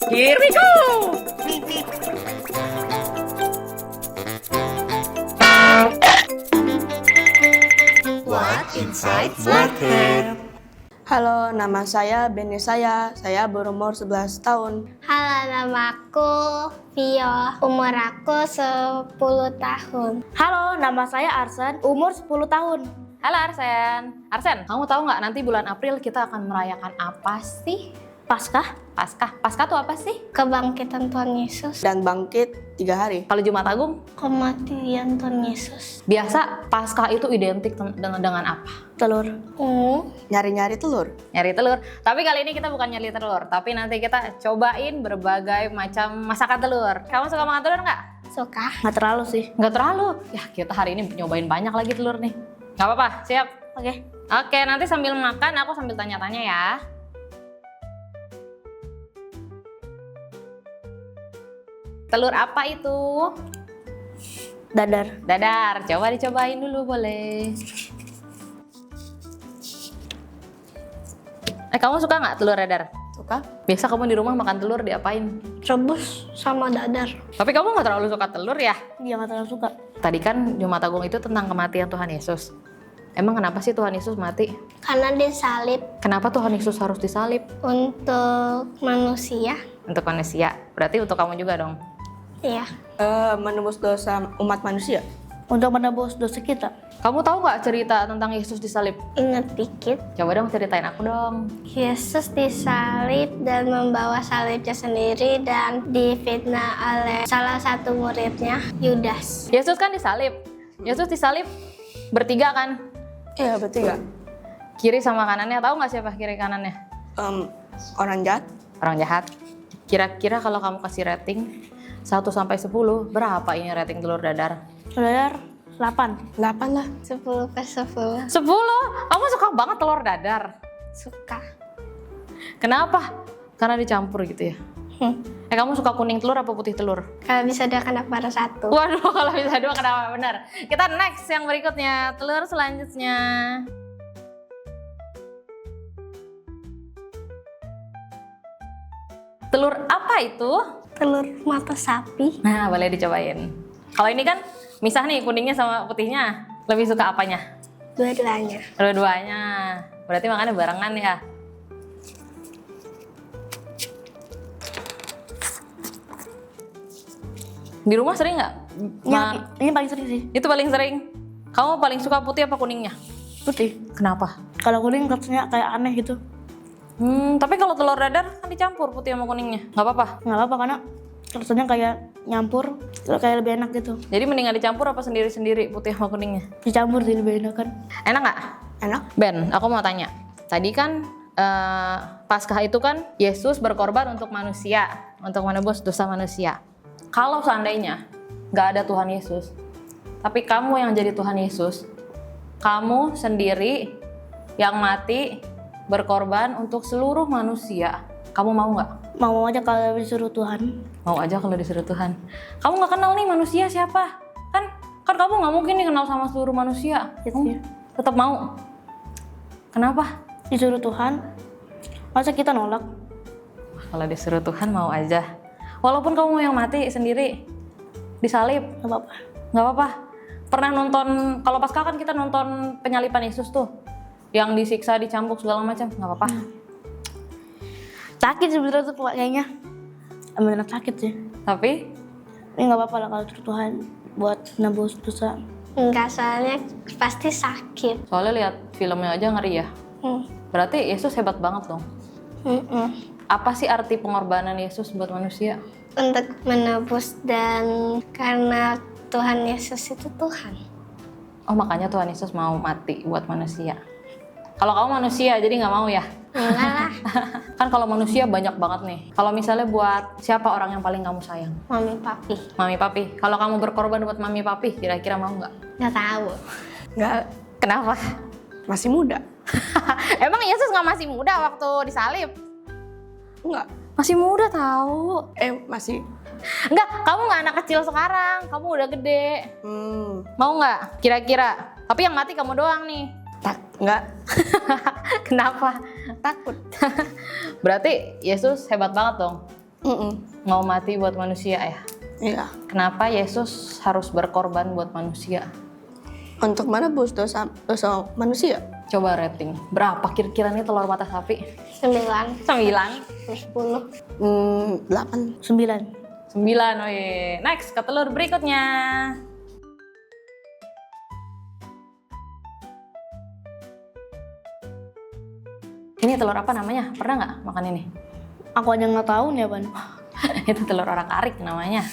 Here we go! What inside Blackhead? Halo, nama saya Beni saya berumur 11 tahun. Halo, nama aku Vio, umur aku 10 tahun. Halo, nama saya Arsen, umur 10 tahun. Halo Arsen. Arsen, kamu tahu nggak nanti bulan April kita akan merayakan apa sih? Paskah? Paskah tuh apa sih? Kebangkitan Tuhan Yesus, Dan bangkit 3 hari. Kalau Jumat Agung, kematian Tuhan Yesus. biasa Paskah itu identik dengan apa? Telur. Nyari-nyari telur. Nyari telur. Tapi kali ini kita bukan nyari telur, tapi nanti kita cobain berbagai macam masakan telur. Kamu suka makan telur nggak? Suka? Nggak terlalu sih. Nggak terlalu. Ya kita hari ini nyobain banyak lagi telur nih. Nggak apa-apa, siap? Oke. Oke, nanti sambil makan aku sambil tanya-tanya ya. Telur apa itu? Dadar. Dadar, coba dicobain dulu boleh. Kamu suka nggak telur dadar? Suka? Biasa kamu di rumah makan telur diapain? Rebus sama dadar. Tapi kamu nggak terlalu suka telur ya? Dia nggak terlalu suka. Tadi kan Jumat Agung itu tentang kematian Tuhan Yesus. Emang kenapa sih Tuhan Yesus mati? Karena disalib Kenapa Tuhan Yesus harus disalib? untuk manusia. Untuk manusia, berarti untuk kamu juga dong. Iya. Menembus dosa umat manusia. Untuk menebus dosa kita. Kamu tahu nggak cerita tentang Yesus disalib? Ingat dikit. Coba dong ceritain aku dong. Yesus disalib dan membawa salibnya sendiri dan difitnah oleh salah satu muridnya, Yudas. Yesus kan disalib. Yesus disalib bertiga kan? Iya, bertiga. Kiri sama kanannya, tahu nggak siapa kiri kanannya? Orang jahat. Orang jahat. Kira-kira kalau kamu kasih rating 1 sampai 10, berapa ini rating telur dadar? Dadar 8. 8 lah. 10/10. 10? Kamu suka banget telur dadar? Suka. Kenapa? Karena dicampur gitu ya? Kamu suka kuning telur apa putih telur? Kalau bisa dua kenapa harus satu? Waduh, kalau bisa dua kenapa? Benar. Kita next yang berikutnya, telur selanjutnya. Telur apa itu? Telur mata sapi. Nah, boleh dicobain. Kalau ini kan misah nih kuningnya sama putihnya. Lebih suka apanya? Dua-duanya. Dua-duanya. Berarti makannya barengan ya. Di rumah sering nggak? Ini paling sering sih. Itu paling sering. Kamu paling suka putih apa kuningnya? Putih. Kenapa? Kalau kuning rasanya kayak aneh gitu. Tapi kalau telur dadar kan dicampur putih sama kuningnya. Nggak apa-apa. Nggak apa-apa karena rasanya kayak nyampur, kayak lebih enak gitu. Jadi mendingan dicampur apa sendiri-sendiri putih sama kuningnya? Dicampur sih lebih enak kan. Enak nggak? Enak. Ben, aku mau tanya. Tadi kan Paskah itu kan Yesus berkorban untuk manusia, untuk menebus dosa manusia. Kalau seandainya nggak ada Tuhan Yesus, tapi kamu yang jadi Tuhan Yesus, kamu sendiri yang mati berkorban untuk seluruh manusia, kamu mau nggak? Mau aja kalau disuruh Tuhan. Mau aja kalau disuruh Tuhan. Kamu nggak kenal nih manusia siapa? Kan kamu nggak mungkin nih kenal sama seluruh manusia. Iya. Tetap mau. Kenapa? Disuruh Tuhan. Masa kita nolak? Kalau disuruh Tuhan mau aja. Walaupun kamu yang mati sendiri, disalib, Nggak apa-apa. nggak apa-apa. Pernah nonton, kalau Paskah kan kita nonton penyaliban Yesus tuh, yang disiksa, dicambuk segala macam, nggak apa-apa. Sakit sebenarnya tuh kayaknya. Beneran sakit sih. Tapi Ini nggak apa-apa lah kalau disuruh Tuhan buat nebus dosa. Enggak, soalnya pasti sakit. soalnya lihat filmnya aja ngeri ya. Berarti Yesus hebat banget dong. Apa sih arti pengorbanan Yesus buat manusia? Untuk menebus dan karena Tuhan Yesus itu Tuhan. Oh makanya Tuhan Yesus mau mati buat manusia. Kalau kamu manusia jadi nggak mau ya? Enggak lah, Kan kalau manusia banyak banget nih. Kalau misalnya buat siapa orang yang paling kamu sayang? mami papi. Mami papi. Kalau kamu berkorban buat mami papi, kira-kira mau nggak? Nggak tahu. Nggak, Kenapa? masih muda. Emang Yesus nggak masih muda waktu disalib? Enggak. Masih muda tahu. Masih. Enggak, kamu nggak anak kecil sekarang. Kamu udah gede. Mau nggak? Kira-kira. Tapi yang mati kamu doang nih. Enggak. Kenapa? Takut. Berarti Yesus hebat banget dong. Mau mati buat manusia ya? Iya. Kenapa Yesus harus berkorban buat manusia? Untuk menebus dosa manusia. Coba rating. Berapa kira-kira nih telur mata sapi? 9, 9. 10. 8. 9. 9, oh iya. Next, ke telur berikutnya. Ini telur apa namanya? Pernah nggak makan ini? Aku aja nggak tahu nih apaan. Itu telur orak arik namanya.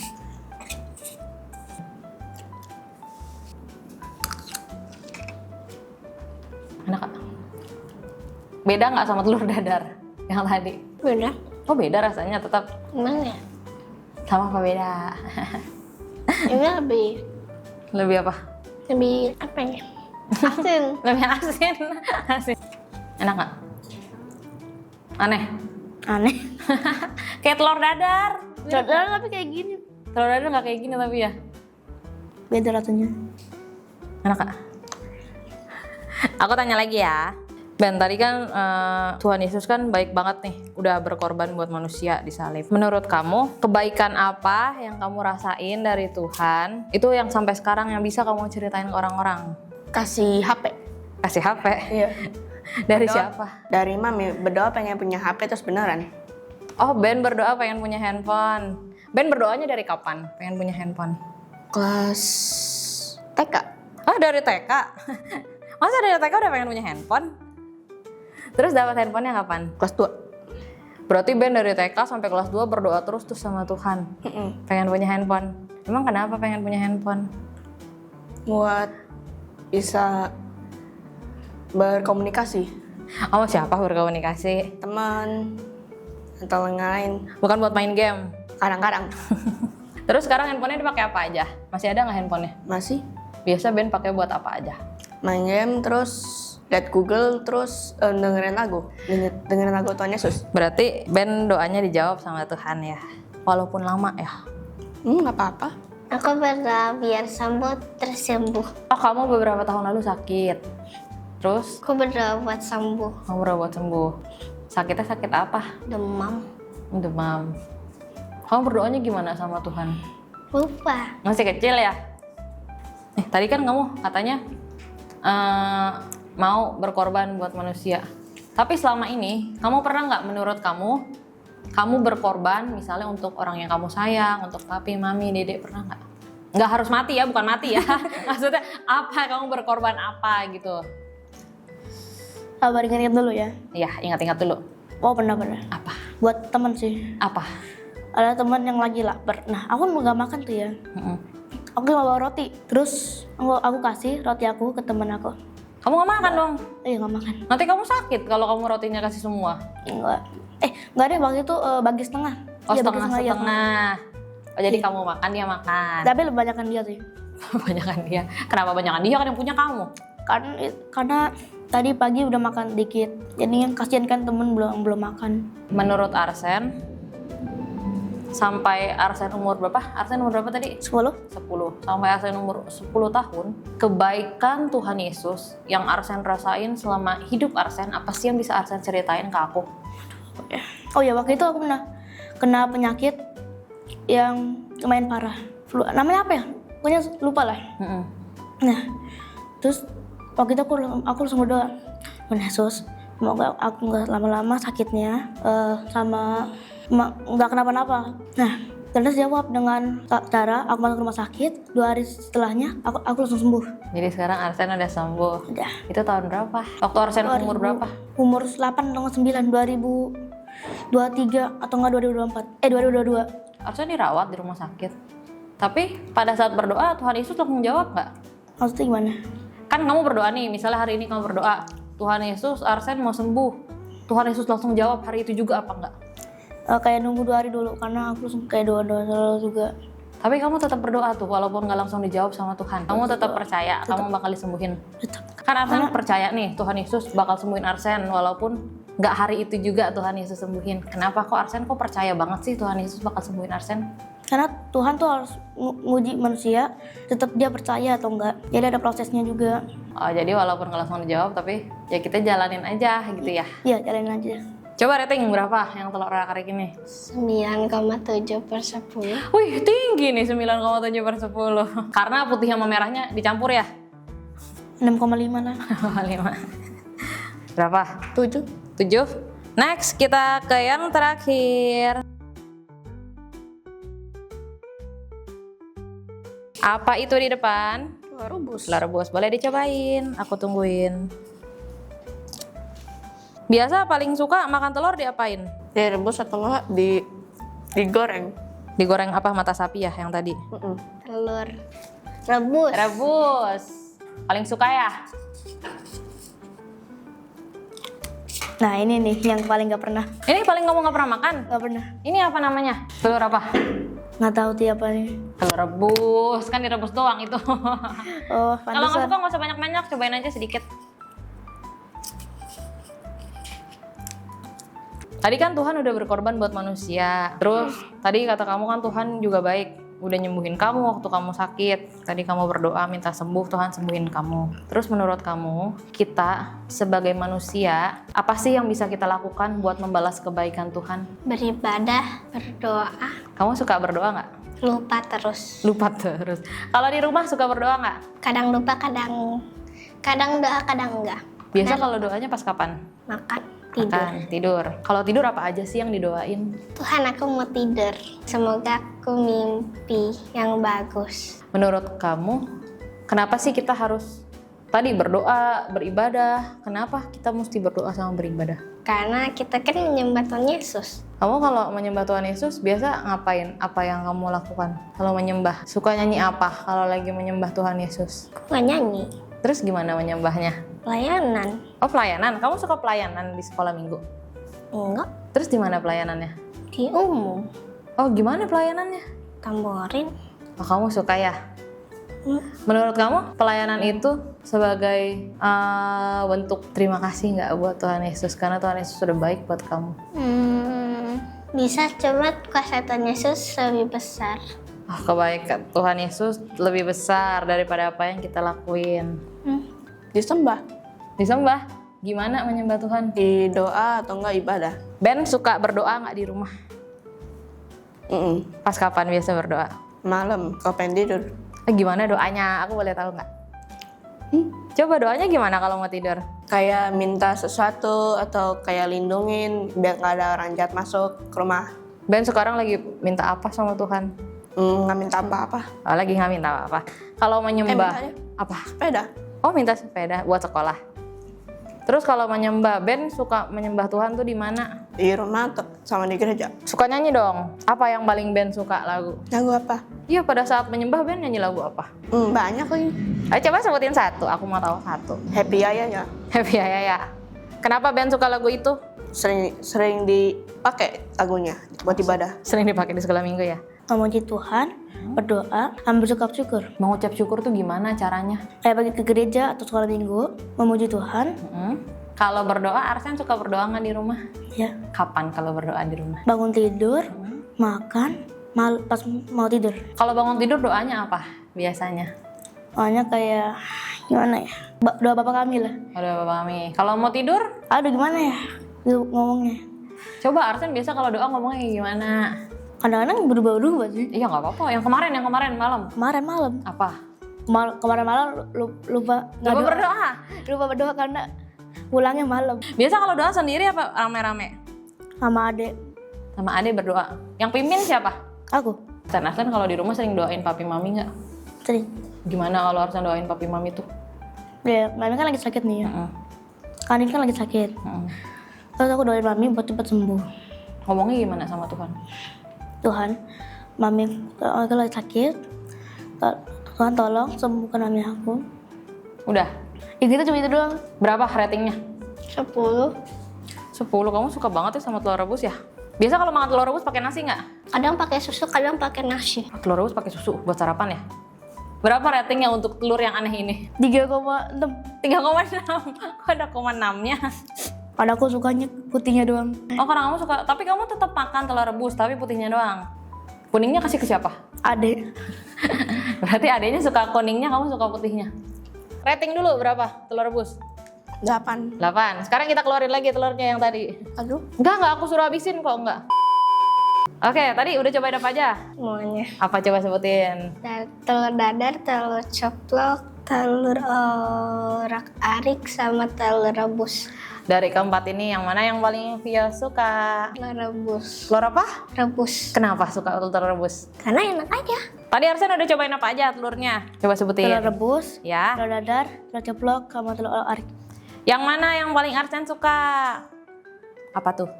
Enak Kak? Beda nggak sama telur dadar yang tadi? Beda. Oh beda rasanya tetap. Gimana ya? Sama apa beda? Ini lebih Lebih apa? apa ya? Asin. Lebih asin. Asin. Enak nggak? Aneh. Aneh. Kayak telur dadar. Dadar tapi kayak gini. Telur dadar nggak kayak gini tapi ya. Beda rasanya. Enak Kak? Aku tanya lagi ya. Ben, tadi kan Tuhan Yesus kan baik banget nih, udah berkorban buat manusia di salib. Menurut kamu, kebaikan apa yang kamu rasain dari Tuhan, itu yang sampai sekarang yang bisa kamu ceritain ke orang-orang? Kasih HP. Kasih HP? Iya. Dari Berdoa. siapa? Dari mami, berdoa pengen punya HP terus beneran. Oh, Ben berdoa pengen punya handphone. Ben berdoanya dari kapan pengen punya handphone? Kelas TK. Oh, dari TK? Masa dari TK udah pengen punya handphone? Terus dapat handphonenya kapan? Kelas 2. Berarti Ben dari TK sampai kelas 2 berdoa terus sama Tuhan. Pengen punya handphone. Emang kenapa pengen punya handphone? Buat bisa berkomunikasi. Oh, siapa berkomunikasi? Teman atau yang lain. Bukan buat main game. Kadang-kadang. Terus sekarang handphonenya dipakai apa aja? Masih ada nggak handphonenya? Masih Biasa Ben pakai buat apa aja? main game terus lihat Google terus dengerin lagu. Dengerin lagu Tuhan Yesus. Berarti Ben doanya dijawab sama Tuhan ya. Walaupun lama ya. Nggak apa-apa. Aku berdoa biar tersembuh. Oh, kamu beberapa tahun lalu sakit. Terus Aku berdoa buat sembuh. kamu udah buat sembuh. Sakitnya sakit apa? Demam. Demam. Kamu berdoanya gimana sama Tuhan? Lupa. Masih kecil ya? Tadi kan kamu katanya mau berkorban buat manusia. Tapi selama ini, kamu pernah nggak menurut kamu berkorban misalnya untuk orang yang kamu sayang, untuk papi, mami, dedek, pernah nggak? Nggak harus mati ya, bukan mati ya. Maksudnya apa, kamu berkorban apa gitu? Sabar ingat-ingat dulu ya. Iya, ingat-ingat dulu. Oh pernah. Apa? Buat teman sih. Apa? Ada teman yang lagi lapar. Nah aku nggak makan tuh ya. Aku cuma bawa roti. Terus aku kasih roti aku ke teman aku. Kamu nggak makan dong? Nggak makan. Nanti kamu sakit kalau kamu rotinya kasih semua. Nggak deh, waktu itu bagi setengah. Oh, Iya, bagi setengah-setengah. Oh, jadi kamu makan, dia makan. Tapi lebih banyakan dia sih. Banyakan dia. Kenapa banyakan dia, kan yang punya kamu? Karena tadi pagi udah makan dikit. Jadi kasihan kan temen belum makan. Menurut Arsen, sampai Arsen umur berapa? Arsen umur berapa tadi? 10. 10. Sampai Arsen umur 10 tahun, kebaikan Tuhan Yesus yang Arsen rasain selama hidup Arsen, apa sih yang bisa Arsen ceritain ke aku? Oh ya, waktu itu aku pernah kena penyakit yang lumayan parah. Flu, namanya apa ya? Pokoknya lupa lah. Nah, terus waktu itu aku langsung berdoa, Tuhan Yesus, semoga aku nggak lama-lama sakitnya, sama nggak kenapa-napa. Nah, terus jawab dengan cara aku masuk rumah sakit. 2 hari setelahnya aku langsung sembuh. Jadi sekarang Arsen udah sembuh. Udah. Itu tahun berapa? Waktu Arsen umur berapa? Umur 8 atau 9, 2023 atau enggak 2024. 2022. Arsen dirawat di rumah sakit. Tapi pada saat berdoa, Tuhan Yesus langsung jawab nggak? Maksudnya gimana? Kan kamu berdoa nih, misalnya hari ini kamu berdoa, Tuhan Yesus, Arsen mau sembuh. Tuhan Yesus langsung jawab hari itu juga apa enggak? Kayak nunggu 2 hari dulu karena aku langsung kayak doa-doa selalu juga. Tapi kamu tetap berdoa tuh, walaupun nggak langsung dijawab sama Tuhan. Kamu tetap percaya, kamu bakal disembuhin. Tetap. Kan Arsen percaya nih, Tuhan Yesus bakal sembuhin Arsen, walaupun nggak hari itu juga Tuhan Yesus sembuhin. Kenapa kok Arsen kok percaya banget sih Tuhan Yesus bakal sembuhin Arsen? Karena Tuhan tuh harus nguji manusia, tetap dia percaya atau enggak. Jadi ada prosesnya juga. Oh, jadi walaupun nggak langsung dijawab, tapi ya kita jalanin aja gitu ya. Iya, jalanin aja. Coba rating berapa yang telur arak-arik ini? 9,7/10. Wih, tinggi nih 9,7/10. Karena putih sama merahnya dicampur ya? 6,5 lah. 5. Berapa? 7. 7. Next, kita ke yang terakhir. Apa itu di depan? Telur rebus. Telur rebus, boleh dicobain. Aku tungguin. Biasa paling suka makan telur diapain? Direbus atau enggak digoreng. Digoreng apa, mata sapi ya yang tadi? Telur rebus. Rebus. Paling suka ya? Nah ini nih yang paling gak pernah. Ini paling kamu nggak pernah makan? Gak pernah. Ini apa namanya? Telur apa? Nggak tahu tiap nih. Telur rebus, kan direbus doang itu. Oh, Kalau nggak pantesan. suka nggak usah banyak-banyak, cobain aja sedikit. Tadi kan Tuhan udah berkorban buat manusia. Terus tadi kata kamu kan Tuhan juga baik, udah nyembuhin kamu waktu kamu sakit. Tadi kamu berdoa minta sembuh, Tuhan sembuhin kamu. Terus menurut kamu, kita sebagai manusia, apa sih yang bisa kita lakukan buat membalas kebaikan Tuhan? Beribadah, berdoa, Kamu suka berdoa nggak? lupa terus. Lupa terus. Kalau di rumah suka berdoa nggak? Kadang lupa, kadang doa, kadang enggak. Biasa kalau doanya pas kapan? Makan, tidur. Makan, tidur. Kalau tidur apa aja sih yang didoain? Tuhan, aku mau tidur. Semoga aku mimpi yang bagus. Menurut kamu, kenapa sih kita harus tadi berdoa, beribadah? Kenapa kita mesti berdoa sama beribadah? Karena kita kan menyembah Tuhan Yesus. Kamu kalau menyembah Tuhan Yesus biasa ngapain? Apa yang kamu lakukan? Kalau menyembah, suka nyanyi apa kalau lagi menyembah Tuhan Yesus? Aku nggak nyanyi, Terus gimana menyembahnya? pelayanan. Oh, pelayanan. Kamu suka pelayanan di sekolah minggu? Enggak, Terus di mana pelayanannya? di umum. Oh, gimana pelayanannya? Tamborin. Oh, kamu suka ya? Menurut kamu pelayanan itu sebagai bentuk terima kasih nggak buat Tuhan Yesus karena Tuhan Yesus sudah baik buat kamu? Bisa, coba kuasa Tuhan Yesus lebih besar. Oh, kebaikan Tuhan Yesus lebih besar daripada apa yang kita lakuin. Disembah. Disembah? Gimana menyembah Tuhan? Di doa atau enggak ibadah. Ben suka berdoa nggak di rumah? Pas kapan biasa berdoa? Malam, kalau pengen tidur. Gimana doanya? Aku boleh tahu nggak? Coba doanya gimana kalau mau tidur? Kayak minta sesuatu atau kayak lindungin biar nggak ada orang jahat masuk ke rumah. Ben sekarang lagi minta apa sama Tuhan? Nggak minta apa-apa. Oh, lagi nggak minta apa-apa. Kalau menyembah mintanya apa? sepeda. Oh, minta sepeda buat sekolah. Terus kalau menyembah, Ben suka menyembah Tuhan tuh di mana? Di rumah atau sama di gereja. Suka nyanyi dong. Apa yang paling Ben suka lagu? Lagu apa? Iya, pada saat menyembah Ben nyanyi lagu apa? Banyak lagi. Ayo coba sebutin satu, aku mau tahu satu. Happy Yaya ya. Happy ya. Kenapa Ben suka lagu itu? Sering dipakai lagunya buat ibadah. Sering dipakai di sekolah minggu ya. Memuji Tuhan, berdoa, dan bersyukur syukur. Mengucap syukur tuh gimana caranya? Kayak pergi ke gereja atau sekolah minggu, memuji Tuhan, Kalau berdoa, Arsen suka berdoa nggak di rumah? ya Kapan kalau berdoa di rumah? bangun tidur, makan, pas mau tidur. Kalau bangun tidur doanya apa biasanya? Soalnya kayak gimana ya? Doa Bapa Kami lah. Udah Bapak kami. Kalau mau tidur, Aduh gimana ya? Gitu ngomongnya. coba Arsen biasa kalau doa ngomongnya gimana? Kadang-kadang berubah-ubah sih. Iya nggak apa-apa. Yang kemarin malam. Kemarin malam, Apa? kemarin malam lupa nggak Lupa doa. berdoa. Lupa berdoa karena pulangnya malam Biasa kalau doa sendiri apa rame-rame? sama adek Sama adek berdoa. Yang pimpin siapa? aku. Dan Arsen kalau di rumah sering doain papi mami nggak? Sering. Gimana kalau Arsen doain papi mami tuh? Ya, mami kan lagi sakit nih ya. Kan ini kan lagi sakit. Terus aku doain mami buat cepat sembuh. Ngomongnya gimana sama Tuhan? Tuhan, mami aku lagi sakit. Tuhan tolong sembuhkan mami aku. Udah. Ya gitu cuma itu doang. Berapa ratingnya? 10. 10. Kamu suka banget ya sama telur rebus ya? Biasa kalau makan telur rebus pakai nasi nggak? Kadang pakai susu, kadang pakai nasi. Telur rebus pakai susu buat sarapan ya? Berapa ratingnya untuk telur yang aneh ini? 3,6. 3,6. Kok ada 0,6-nya? Padahal aku sukanya putihnya doang. Oh, karena kamu suka, tapi kamu tetap makan telur rebus, tapi putihnya doang. Kuningnya kasih ke siapa? Adek. Berarti adeknya suka kuningnya, kamu suka putihnya. Rating dulu berapa telur rebus? 8. 8. Sekarang kita keluarin lagi telurnya yang tadi. Aduh. Enggak, aku suruh habisin kok, enggak. Oke, tadi udah cobain apa aja? Semuanya. Apa coba sebutin? Telur dadar, telur ceplok, telur orak-arik, sama telur rebus. Dari keempat ini yang mana yang paling Via suka? Telur rebus. Telur apa? Rebus. Kenapa suka telur rebus? Karena enak aja. Tadi Arsen udah cobain apa aja telurnya? Coba sebutin. Telur rebus, Ya. telur dadar, telur ceplok, sama telur arik. Yang mana yang paling Arsen suka? Apa tuh?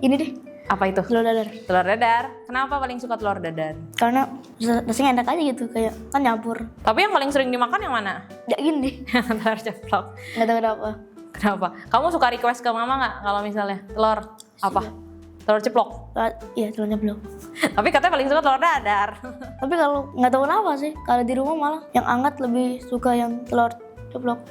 Ini deh, Apa itu? telur dadar. Telur dadar. Kenapa paling suka telur dadar? Karena rasanya enak aja gitu, kayak kan nyampur. Tapi yang paling sering dimakan yang mana? Nggak gini deh, Telur ceplok. nggak tahu kenapa. Kenapa? Kamu suka request ke mama nggak kalau misalnya telur apa? Telur ceplok. Iya, telur ceplok. Tapi katanya paling suka telur dadar. Tapi kalau nggak tahu kenapa sih, kalau di rumah malah yang hangat lebih suka yang telur ceplok.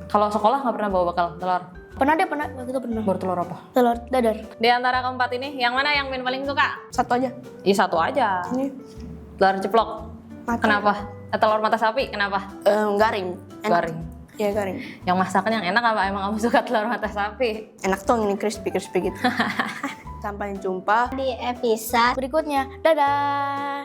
Kalau sekolah nggak pernah bawa bekal telur. Pernah waktu itu pernah. Baru telur apa? Telur dadar. Di antara keempat ini, yang mana yang Min paling suka? Satu aja. Ih, satu aja. Ini Telur ceplok. Mata. Kenapa? Telur mata sapi, kenapa? Garing. Enak. Garing. Iya garing. Yang masakan yang enak apa emang kamu suka telur mata sapi? Enak tuh yang ini crispy gitu. Sampai jumpa Di episode Berikutnya, dadah.